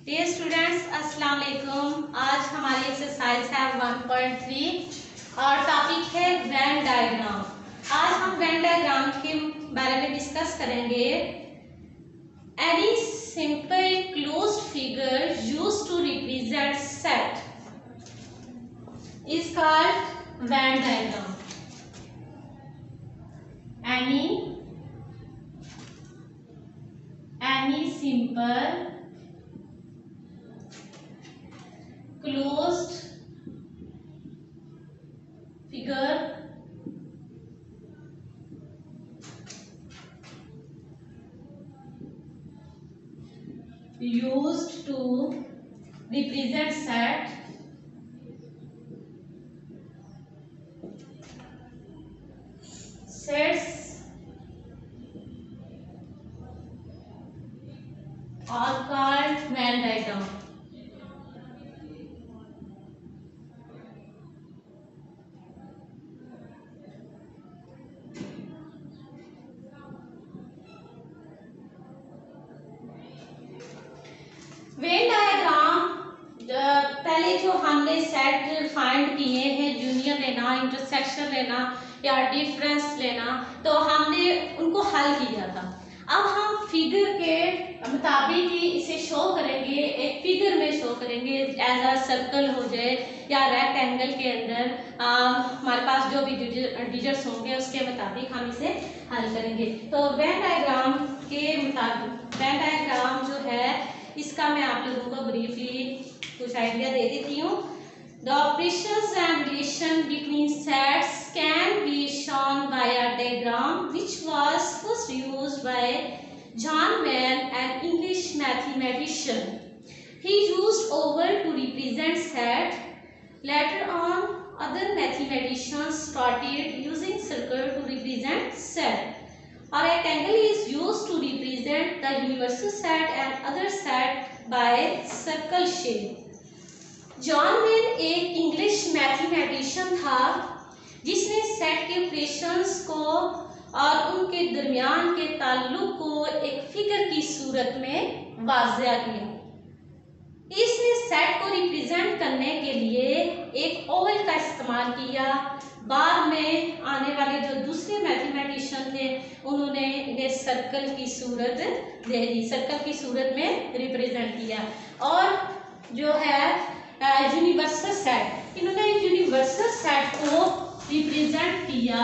Dear students, अस्सलाम वालेकुम। आज हमारी एक्सरसाइज है 1.3 और टॉपिक है वेन डायग्राम। आज हम वेन डायग्राम के बारे में डिस्कस करेंगे। Any simple closed figure used to represent set is called Venn diagram. any simple closed figure used to represent sets are called Venn diagram. Venn diagram पहले जो हमने set find किए हैं, union लेना, इंटरसेक्शन लेना या difference लेना, तो हमने उनको हल किया था। अब हम फिगर के मुताबिक ही इसे शो करेंगे, एक फिगर में शो करेंगे, एज अ सर्कल हो जाए या रेक्टेंगल के अंदर हमारे पास जो भी डिजिट्स होंगे उसके मुताबिक हम इसे हल करेंगे। तो वेन डायग्राम के मुताबिक वेन डायग्राम जो है इसका मैं आप लोगों को ब्रीफली कुछ आइडिया दे देती हूँ। The operations and relation between sets can be shown by a diagram which was first used by John Venn, an English mathematician. He used oval to represent set. Later on, other mathematicians started using circle to represent set. A rectangle is used to represent the universal set and other set by circle shape. John when एक English mathematician था जिसने set के operations को और उनके दरमियान के ताल्लुक को एक फिगर की सूरत में वाज़ेह किया। इसने सेट को रिप्रेजेंट करने के लिए एक ओवल का इस्तेमाल किया। बाद में आने वाले जो दूसरे मैथमेटिशियन थे उन्होंने इन्हें सर्कल की सूरत दे दी, सर्कल की सूरत में रिप्रेजेंट किया। और जो है यूनिवर्सल सेट, इन्होंने यूनिवर्सल सेट को रिप्रेजेंट किया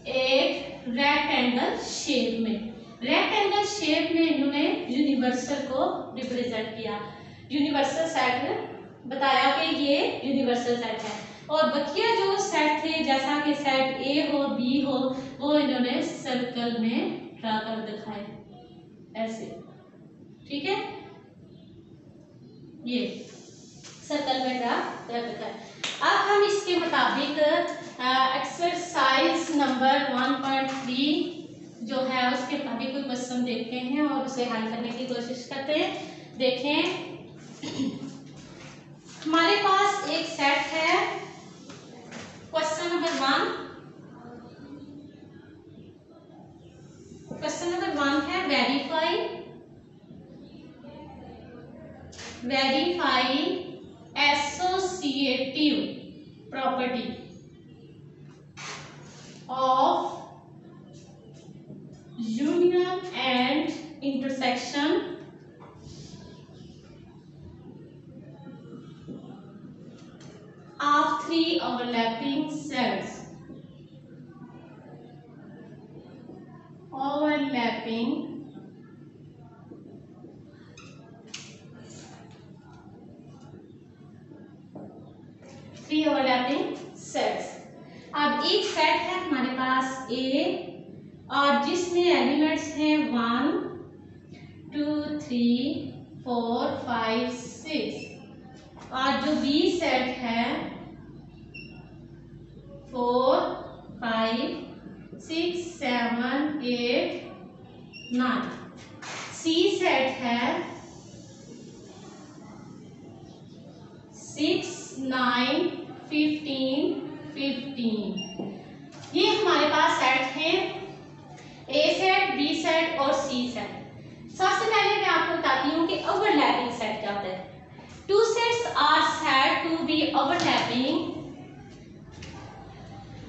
एक रेक्टेंगल शेप में। रेक्टेंगल शेप में इन्होंने यूनिवर्सल को रिप्रेजेंट किया। यूनिवर्सल सेट बताया कि ये यूनिवर्सल सेट है। और बकिया जो सेट थे, जैसा कि सेट ए हो, बी हो, वो इन्होंने सर्कल में ड्रा कर दिखाए ऐसे। ठीक है, ये सर्कल में ड्रा कर दिखाए। अब हम इसके मुताबिक एक्सरसाइज नंबर 1.3 जो है उसके मुताबिक कोई क्वेश्चन देखते हैं और उसे हल करने की कोशिश करते हैं। देखें, हमारे पास एक सेट है। क्वेश्चन नंबर 1 है verify associative property of union and intersection of three overlapping sets. Three overlapping sets. अब एक सेट है हमारे पास ए और जिसमें एलिमेंट्स हैं 1 2 3 4 5 6 और जो बी सेट है 4 5 6 7 8 9। सी सेट है 6 9 15 15। ये हमारे पास सेट हैं, ए सेट, बी सेट और सी सेट। सबसे पहले मैं आपको बताती हूँ कि ओवरलैपिंग सेट क्या होता है। Two sets are said to be overlapping,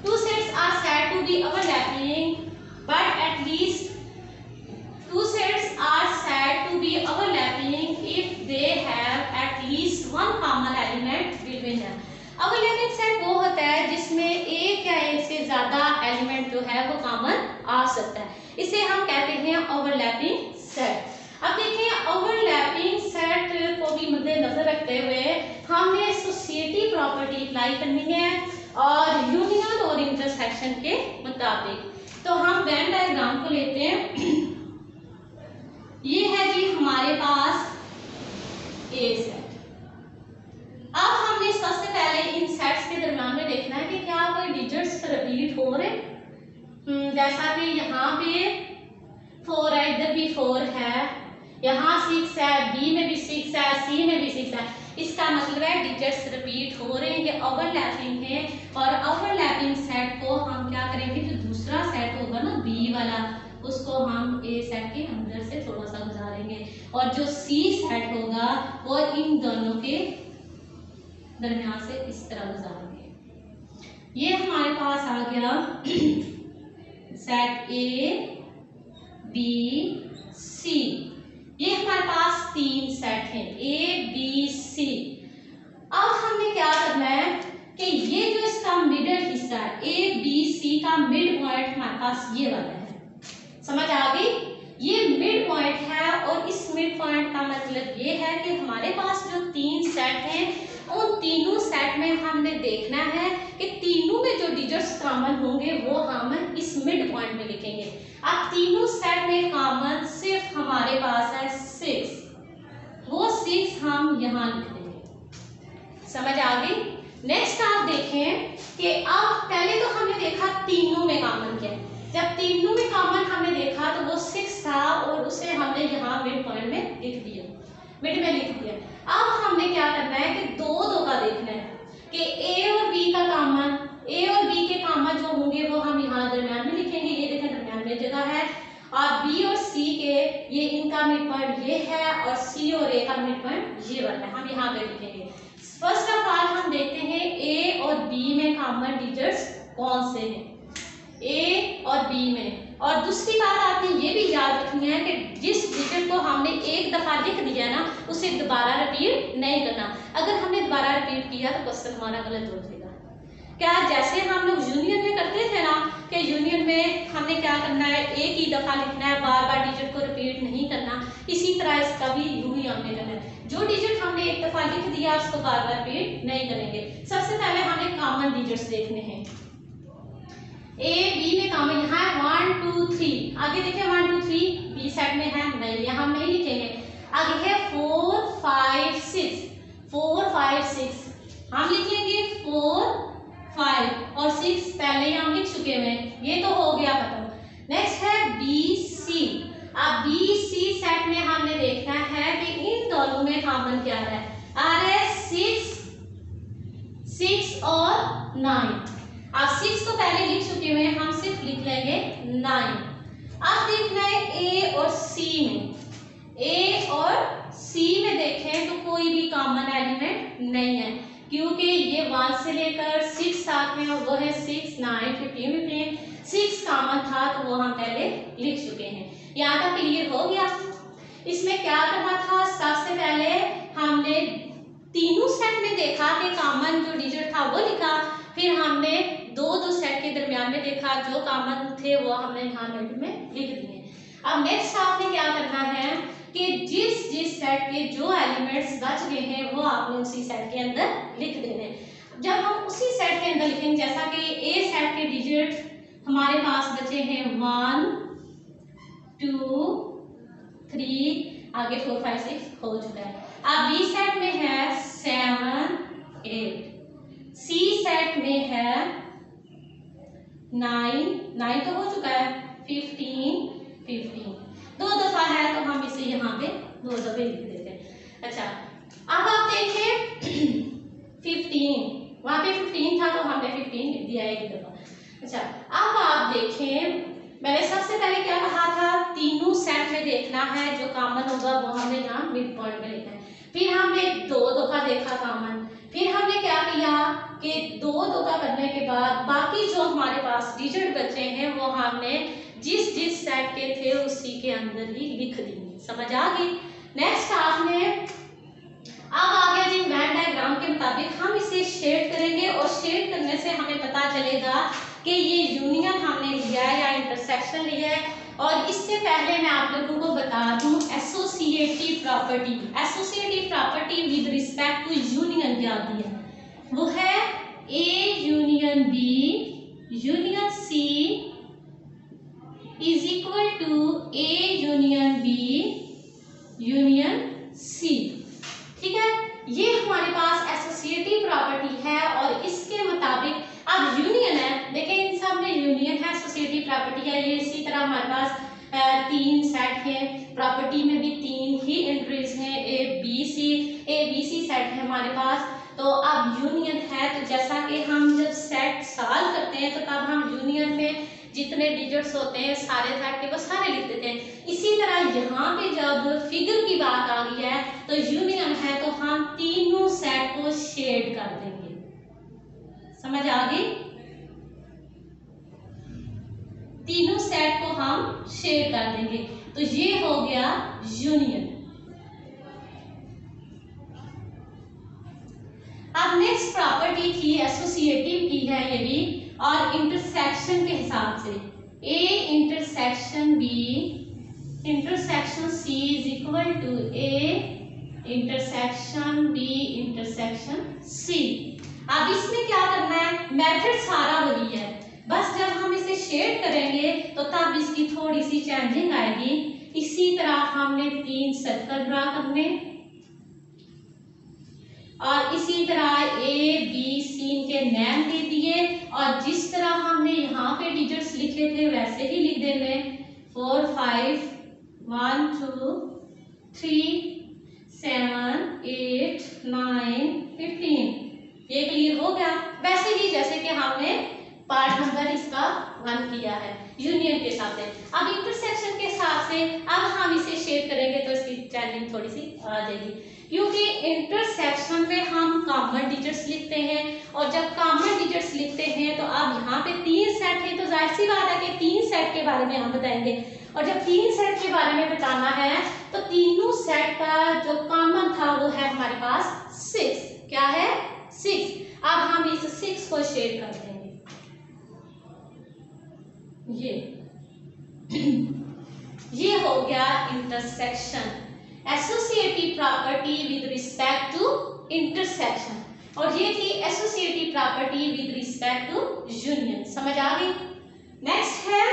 two sets are said to be overlapping, but at least two sets are said to be overlapping if they have at least one common element between them. Overlapping set वो होता है जिसमें एक या एक से ज्यादा element जो है वो कॉमन आ सकता है, इसे हम कहते हैं ओवरलैपिंग सेट। अब देखिए ओवरलैपिंग सेट को भी मद्देनजर रखते हुए हमने एसोसिएटिव प्रॉपर्टी अप्लाई करनी है और यूनियन और इंटरसेक्शन के मुताबिक। तो हम वेन डायग्राम को लेते हैं। ये है जी हमारे पास ए सेट। अब हमने सबसे पहले इन सेट्स के दरम्यान में देखना है कि क्या कोई डिजिट्स रिपीट हो रहे, जैसा कि यहाँ पे 4 है, इधर भी 4 है, यहाँ 6 है, बी में भी 6 है, सी में भी 6 है। इसका मतलब है डिजिट्स रिपीट हो रहे हैं, ये ओवरलैपिंग है। और ओवरलैपिंग सेट को हम क्या करेंगे, जो दूसरा सेट होगा ना बी वाला, उसको हम ए सेट के अंदर से थोड़ा सा गुजारेंगे और जो सी सेट होगा वो इन दोनों के दरमियान से इस तरह गुजारेंगे। ये हमारे पास आ गया सेट ए बी सी। ये हमारे पास 3 सेट हैं ए बी सी। अब हमने क्या करना है कि ये जो इसका मिडल हिस्सा है ए बी सी का मिड पॉइंट हमारे पास ये वाला है, समझ आ गई? ये मिड पॉइंट है और इस मिड पॉइंट का मतलब ये है कि हमारे पास जो 3 सेट हैं उन तीनों सेट में हमने देखना है कि तीनों में जो डिजिट्स कॉमन होंगे वो हम इस मिड पॉइंट में लिखेंगे। अब तीनों सेट में कॉमन सिर्फ हमारे पास है 6, वो 6 हम यहाँ लिख देंगे। समझ आ गई? नेक्स्ट आप देखें कि अब पहले तो हमने देखा तीनों में कॉमन क्या है। जब तीनों में कॉमन हमने देखा तो वो 6 था और उसे हमने यहाँ मिड पॉइंट में लिख दिया, मिड में लिख दिया। अब हमने क्या करना है कि 2 का देखना है कि ए और बी का कॉमन, ए और बी के कॉमन जो होंगे वो हम यहाँ दरम्यान में लिखेंगे। ये देखें दरम्यान में जगह है, और बी और सी के ये इनका मिड पॉइंट ये है और सी और ए का मिड पॉइंट ये वाला है, हम यहाँ पे लिखेंगे। फर्स्ट ऑफ ऑल हम देखते हैं ए और बी में कॉमन डिजिट्स कौन से हैं, ए और बी में। और दूसरी बात आपने ये भी याद रखनी है कि जिस डिजिट को हमने एक दफा लिख दिया ना उसे दोबारा रिपीट नहीं करना। अगर हमने दोबारा रिपीट किया तो क्वेश्चन हमारा गलत हो जाएगा। क्या जैसे हम लोग यूनियन में करते थे ना कि यूनियन में हमने क्या करना है, एक ही दफा लिखना है, बार बार डिजिट को रिपीट नहीं करना, इसी तरह इसका भी यूं ही हमने करना है। जो डिजिट हमने एक दफा लिख दिया उसको बार बार रिपीट नहीं करेंगे। सबसे पहले हमें कॉमन डिजिट्स देखने हैं। ए बी में कॉमन यहाँ है 1 2 3, आगे देखिए 1 2 3 बी सेट में है, नहीं यहाँ हम नहीं लिखेंगे। आगे है 4 5 6, 4 5 6 हम लिखेंगे 4 5 और 6 पहले ही हम लिख चुके हैं, ये तो हो गया खत्म। नेक्स्ट है बी सी। अब बी सी सेट में हमने देखना है कि इन दोनों में कॉमन क्या है, आ रहा है 6 और 9। अब 6 तो पहले लिख चुके हुए हैं, हम सिर्फ लिख लेंगे 9। अब देखना है ए और सी में। ए और सी में देखें तो कोई भी कॉमन एलिमेंट नहीं है, क्योंकि ये 1 से लेकर 6 साथ में और वो है 6 9 15 15। 6 कॉमन था तो वो हम पहले लिख चुके हैं। यहाँ तक क्लियर हो गया? इसमें क्या करना था, सबसे पहले हमने तीनों सेट में देखा कि कॉमन जो डिजिट था वो लिखा, फिर हमने 2 सेट के दरमियान में देखा जो कॉमन थे वो हमने यहाँ मिड में लिख दिए। अब नेक्स्ट आपने क्या करना है कि जिस जिस सेट के जो एलिमेंट्स बच गए हैं वो आपने उसी सेट के अंदर लिख देने। जब हम उसी सेट के अंदर लिखेंगे, जैसा कि ए सेट के डिजिट हमारे पास बचे हैं 1 2 3, आगे 4 5 6 हो चुका है। अब बी सेट में है 7 8, सी सेट में है 9 तो हो चुका है, 15 15 2 दफा है तो हम इसे यहाँ पे 2 दफे लिख देते हैं। अच्छा अब आप देखें 15, वहां पे 15 था तो हमने 15 लिख दिया एक दफा। अच्छा अब आप देखें, मैंने सबसे पहले क्या कहा था, तीनों सेट में देखना लेना है, जो कॉमन होगा वो हमने यहाँ मिड पॉइंट में लेना है। फिर हमने 2 का देखा कॉमन, फिर हमने क्या किया कि 2 का करने के बाद बाकी जो हमारे पास डिजिट बचे हैं वो हमने जिस जिस सेट के थे उसी के अंदर ही लिख दिए। समझ आ गई। नेक्स्ट आपने अब आ गया जी वेन डायग्राम के मुताबिक हम इसे शेड करेंगे और शेड करने से हमें पता चलेगा कि ये यूनियन हमने लिया है या इंटरसेक्शन लिया है। और इससे पहले मैं आप लोगों को बता दूं associative property, associative property with respect to union क्या होती है, वो है A union B union C is equal to A union B union C. ठीक है, ये हमारे पास एसोसिएटिव प्रॉपर्टी है और इसके मुताबिक अब यूनियन है, देखें इन सब में यूनियन है, एसोसिएटिव प्रॉपर्टी है। ये इसी तरह हमारे पास 3 सेट है, प्रॉपर्टी में भी 3 ही एंट्रीज हैं, ए बी सी सेट है हमारे पास। तो अब यूनियन है तो जैसा कि हम जब सेट सॉल्व करते हैं तो तब हम यूनियन में जितने डिजिट्स होते हैं सारे सेट के वो सारे लिख देते हैं। इसी तरह यहाँ पे जब फिगर की बात आ गई है तो यूनियन है तो हम तीनों सेट को शेड कर देंगे। समझ आ गई, तीनों सेट को हम शेड कर देंगे तो ये हो गया यूनियन। अब नेक्स्ट प्रॉपर्टी थी एसोसिएटिव की है ये भी, और इंटरसेक्शन के हिसाब से A intersection B intersection C is equal to A intersection B intersection C. अब इसमें क्या करना है, मेथड सारा वही है, बस जब हम इसे शेड करेंगे तो तब इसकी थोड़ी सी चेंजिंग आएगी। इसी तरह हमने 3 सर्कल ड्रा करने और इसी तरह ए बी सी के नेम दे दिए और जिस तरह हमने यहाँ पे डिजिट्स लिखे थे वैसे ही लिख देने 4 5 1 2 3 7 8 9 15। ये क्लियर हो गया, वैसे ही जैसे कि हमने पार्ट नंबर इसका 1 किया है यूनियन के साथ है। अब इंटरसेक्शन के हिसाब से अब हम इसे शेड करेंगे तो इसकी चेंजिंग थोड़ी सी आ जाएगी, क्योंकि इंटरसेक्शन में हम कॉमन डिजिट्स लिखते हैं और जब कॉमन डिजिट्स लिखते हैं तो अब यहाँ पे 3 सेट है तो जाहिर सी बात है कि 3 सेट के बारे में हम बताएंगे। और जब 3 सेट के बारे में बताना है तो तीनों सेट का जो कॉमन था वो है हमारे पास 6। क्या है, 6। अब हम इस 6 को शेड कर देंगे। ये हो गया intersection, associative property with respect to intersection, और ये थी associative property with respect to union. समझ आ गई। नेक्स्ट है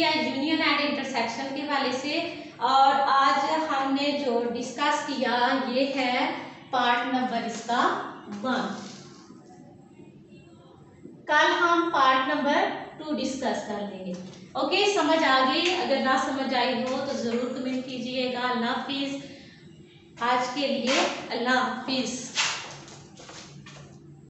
यूनियन एंड इंटरसेक्शन के हवाले से, और आज हमने जो डिस्कस किया ये है पार्ट नंबर इसका 1। कल हम पार्ट नंबर 2 डिस्कस कर लेंगे। ओके, समझ आ गई? अगर ना समझ आई हो तो जरूर कमेंट कीजिएगा। अल्लाह हाफिज। आज के लिए अल्लाह हाफिज।